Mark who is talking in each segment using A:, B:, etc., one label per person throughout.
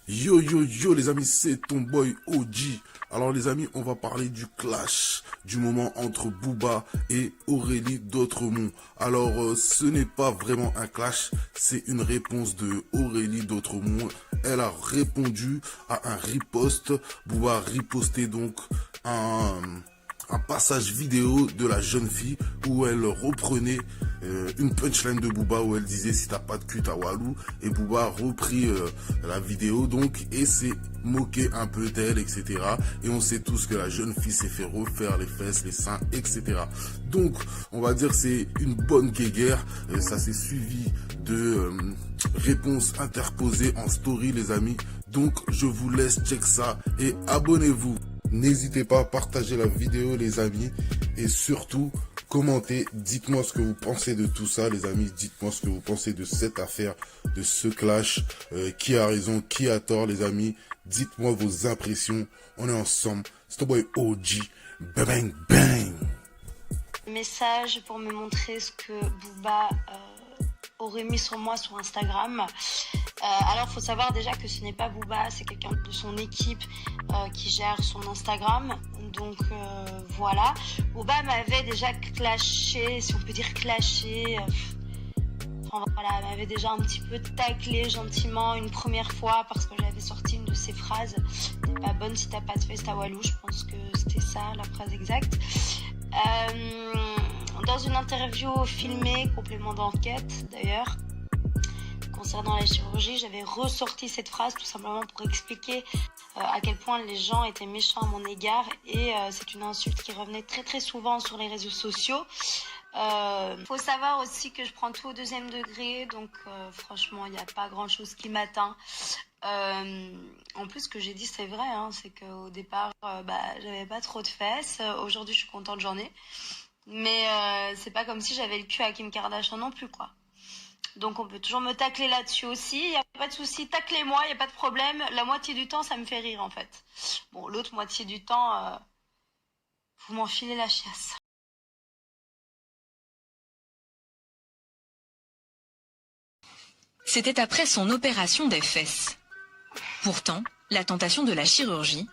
A: Yo yo yo les amis, c'est ton boy OG. Alors les amis, on va parler du clash du moment entre Booba et Aurélie d'Autremont. Alors ce n'est pas vraiment un clash, c'est une réponse de Aurélie d'Autremont. Elle a répondu à un riposte. Booba a riposté donc un passage vidéo de la jeune fille où elle reprenait une punchline de Booba où elle disait si t'as pas de cul t'as Walou, et Booba a repris la vidéo donc et s'est moqué un peu d'elle, etc. Et on sait tous que la jeune fille s'est fait refaire les fesses, les seins, etc. Donc on va dire c'est une bonne guéguerre. Ça s'est suivi de réponses interposées en story les amis. Donc je vous laisse check ça et abonnez-vous. N'hésitez pas à partager la vidéo les amis et surtout commentez, dites-moi ce que vous pensez de tout ça les amis, dites-moi ce que vous pensez de cette affaire, de ce clash, qui a raison, qui a tort les amis, dites-moi vos impressions, on est ensemble, c'est ton boy OG, bang bang bang.
B: Message pour me montrer ce que Booba aurait mis sur moi sur Instagram. Alors faut savoir déjà que ce n'est pas Booba, c'est quelqu'un de son équipe qui gère son Instagram. Donc voilà. Booba m'avait déjà clashé, si on peut dire clashé. Enfin voilà, m'avait déjà un petit peu taclé gentiment une première fois parce que j'avais sorti une de ses phrases. T'es pas bonne si t'as pas de fesses, t'as Walou. Je pense que c'était ça la phrase exacte. Dans une interview filmée, complément d'enquête d'ailleurs, concernant la chirurgie, j'avais ressorti cette phrase tout simplement pour expliquer à quel point les gens étaient méchants à mon égard et c'est une insulte qui revenait très très souvent sur les réseaux sociaux. Faut savoir aussi que je prends tout au deuxième degré, donc franchement il n'y a pas grand chose qui m'atteint. En plus ce que j'ai dit c'est vrai, hein, c'est qu'au départ j'avais pas trop de fesses, aujourd'hui je suis contente j'en ai, mais c'est pas comme si j'avais le cul à Kim Kardashian non plus quoi. Donc on peut toujours me tacler là-dessus aussi, il n'y a pas de souci, taclez-moi, il n'y a pas de problème, la moitié du temps ça me fait rire en fait. Bon l'autre moitié du temps, vous m'enfilez la chiasse.
C: C'était après son opération des fesses. Pourtant, la tentation de la chirurgie,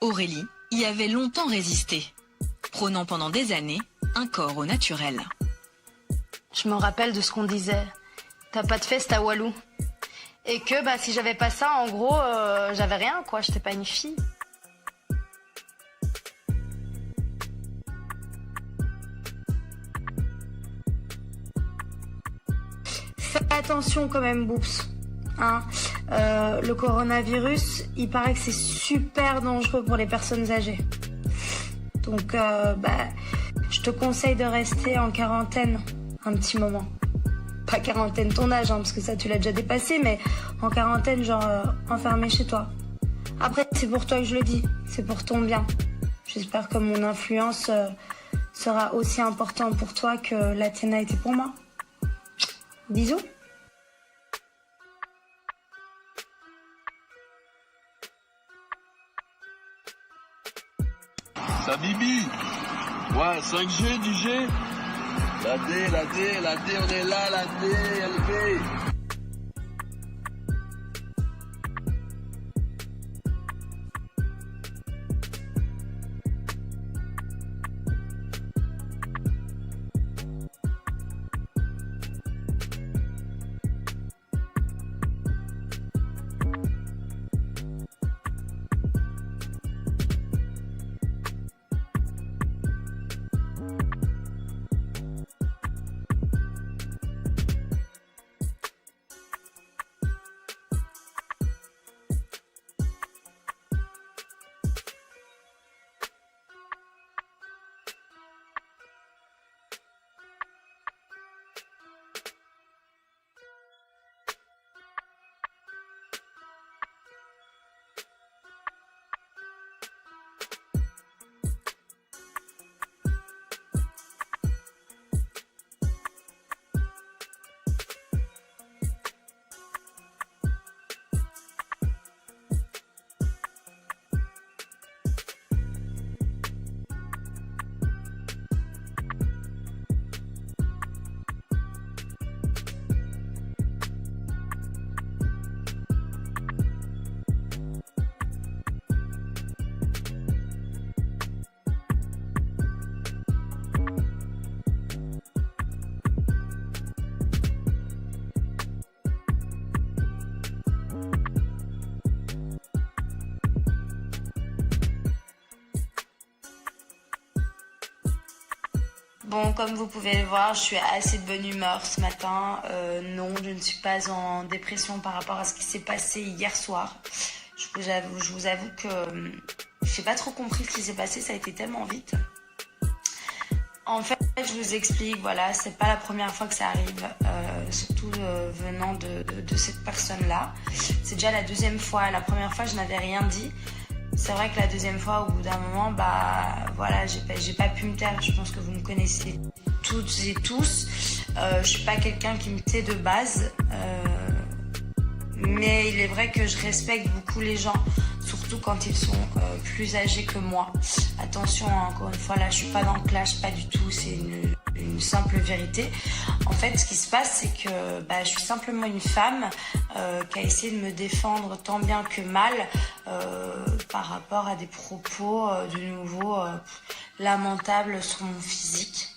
C: Aurélie y avait longtemps résisté, prônant pendant des années un corps au naturel.
D: Je me rappelle de ce qu'on disait. T'as pas de fesses, t'as Walou. Et que si j'avais pas ça, en gros, j'avais rien, quoi. J'étais pas une fille. Fais attention quand même, Boops. Hein, le coronavirus, il paraît que c'est super dangereux pour les personnes âgées. Donc, je te conseille de rester en quarantaine un petit moment. Pas quarantaine ton âge, hein, parce que ça tu l'as déjà dépassé, mais en quarantaine, genre enfermé chez toi. Après, c'est pour toi que je le dis, c'est pour ton bien. J'espère que mon influence sera aussi importante pour toi que la tienne a été pour moi. Bisous.
E: Ça bibi. Ouais, 5G, du G. La D, on est là, la D, LB.
D: Bon, comme vous pouvez le voir, je suis assez de bonne humeur ce matin. Non, je ne suis pas en dépression par rapport à ce qui s'est passé hier soir. Je vous avoue que j'ai pas trop compris ce qui s'est passé, ça a été tellement vite. En fait, je vous explique, voilà, c'est pas la première fois que ça arrive, surtout venant de cette personne-là. C'est déjà la deuxième fois. La première fois, je n'avais rien dit. C'est vrai que la deuxième fois, au bout d'un moment, voilà, j'ai pas pu me taire. Je pense que vous me connaissez toutes et tous. Je suis pas quelqu'un qui me tait de base. Mais il est vrai que je respecte beaucoup les gens, surtout quand ils sont plus âgés que moi. Attention, hein, encore une fois, là, je suis pas dans le clash, pas du tout. C'est une simple vérité. En fait, ce qui se passe, c'est que je suis simplement une femme qui a essayé de me défendre tant bien que mal par rapport à des propos de nouveau lamentables sur mon physique.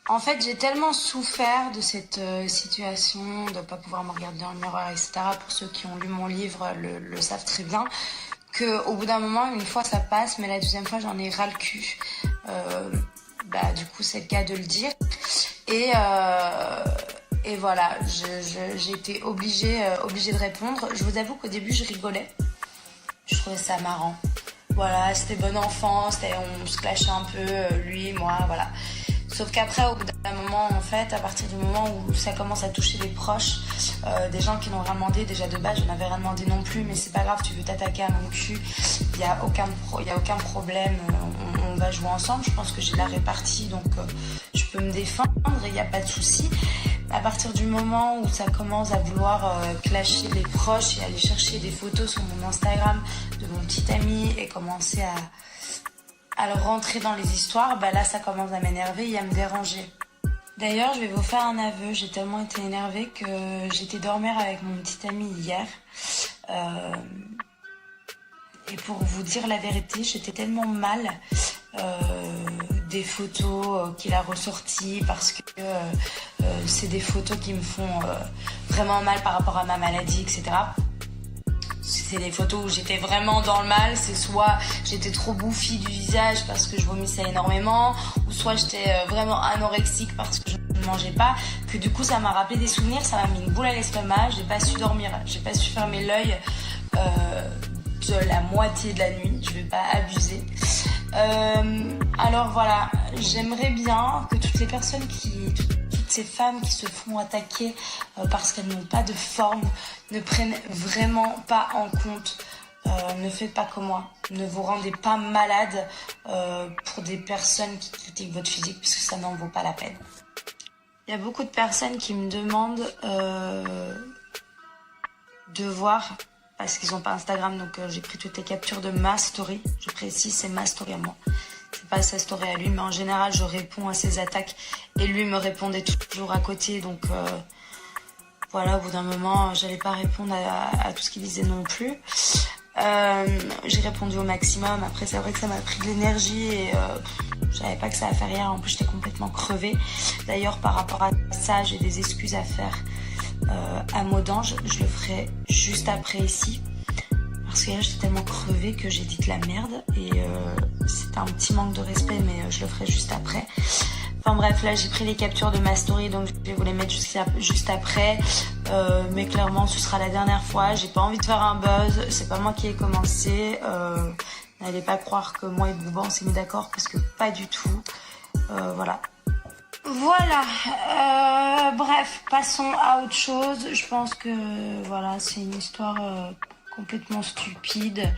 D: En fait, j'ai tellement souffert de cette situation, de ne pas pouvoir me regarder dans le miroir, etc. Pour ceux qui ont lu mon livre le savent très bien, qu'au bout d'un moment, une fois ça passe, mais la deuxième fois, j'en ai ras le cul. Du coup, c'est le cas de le dire. Et voilà, j'ai été obligée de répondre. Je vous avoue qu'au début, je rigolais. Je trouvais ça marrant. Voilà, c'était bon enfant, on se clashait un peu, lui, moi, voilà. Sauf qu'après, au bout d'un moment, en fait, à partir du moment où ça commence à toucher les proches, des gens qui n'ont rien demandé, déjà de base, je n'avais rien demandé non plus, mais c'est pas grave, tu veux t'attaquer à mon cul, il y a aucun problème, on va jouer ensemble. Je pense que j'ai la répartie, donc je peux me défendre, il n'y a pas de souci. À partir du moment où ça commence à vouloir clasher les proches et aller chercher des photos sur mon Instagram de mon petit ami et commencer à le rentrer dans les histoires, là ça commence à m'énerver et à me déranger. D'ailleurs, je vais vous faire un aveu, j'ai tellement été énervée que j'étais dormir avec mon petit ami hier. Et pour vous dire la vérité, j'étais tellement mal des photos qu'il a ressorties parce que c'est des photos qui me font vraiment mal par rapport à ma maladie, etc. C'est des photos où j'étais vraiment dans le mal, c'est soit j'étais trop bouffie du visage parce que je vomissais énormément, ou soit j'étais vraiment anorexique parce que je ne mangeais pas, que du coup ça m'a rappelé des souvenirs, ça m'a mis une boule à l'estomac, j'ai pas su dormir, j'ai pas su fermer l'œil de la moitié de la nuit, je vais pas abuser. Alors voilà, j'aimerais bien que toutes les personnes toutes ces femmes qui se font attaquer parce qu'elles n'ont pas de forme ne prennent vraiment pas en compte. Ne faites pas comme moi. Ne vous rendez pas malade pour des personnes qui critiquent votre physique puisque ça n'en vaut pas la peine. Il y a beaucoup de personnes qui me demandent de voir, parce qu'ils n'ont pas Instagram, donc j'ai pris toutes les captures de ma story. Je précise, c'est ma story à moi. C'est pas sa story à lui, mais en général, je réponds à ses attaques et lui me répondait toujours à côté. Donc voilà, au bout d'un moment, j'allais pas répondre à tout ce qu'il disait non plus. J'ai répondu au maximum. Après, c'est vrai que ça m'a pris de l'énergie et je savais pas que ça allait faire rien. En plus, j'étais complètement crevée. D'ailleurs, par rapport à ça, j'ai des excuses à faire à Modange. Je le ferai juste après ici. Parce que là, j'étais tellement crevée que j'ai dit de la merde. Et c'était un petit manque de respect, mais je le ferai juste après. Enfin bref, là, j'ai pris les captures de ma story, donc je vais vous les mettre juste après. Mais clairement, ce sera la dernière fois. J'ai pas envie de faire un buzz. C'est pas moi qui ai commencé. N'allez pas croire que moi et Bouba, on s'est mis d'accord, parce que pas du tout. Voilà. Voilà. Bref, passons à autre chose. Je pense que voilà, c'est une histoire complètement stupide.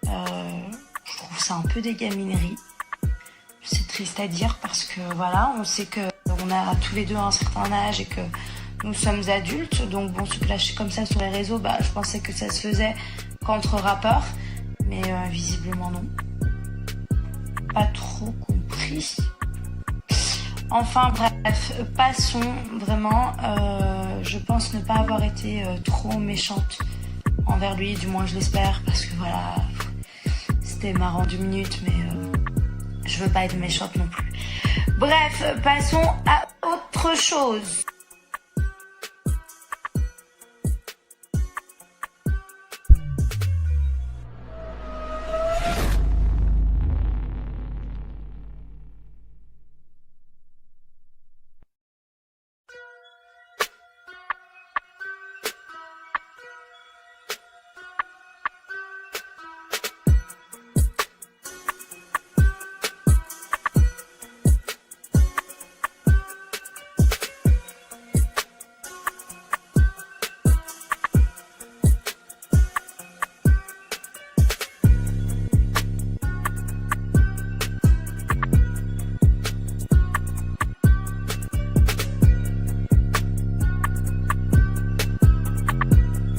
D: Je trouve ça un peu des gamineries. C'est triste à dire parce que voilà, on sait que on a tous les deux un certain âge et que nous sommes adultes. Donc bon, se clasher comme ça sur les réseaux, je pensais que ça se faisait qu'entre rappeurs. Mais visiblement non. Pas trop compris. Enfin bref, passons vraiment. Je pense ne pas avoir été trop méchante envers lui, du moins je l'espère, parce que voilà, c'était marrant 2 minutes, mais je veux pas être méchante non plus. Bref, passons à autre chose.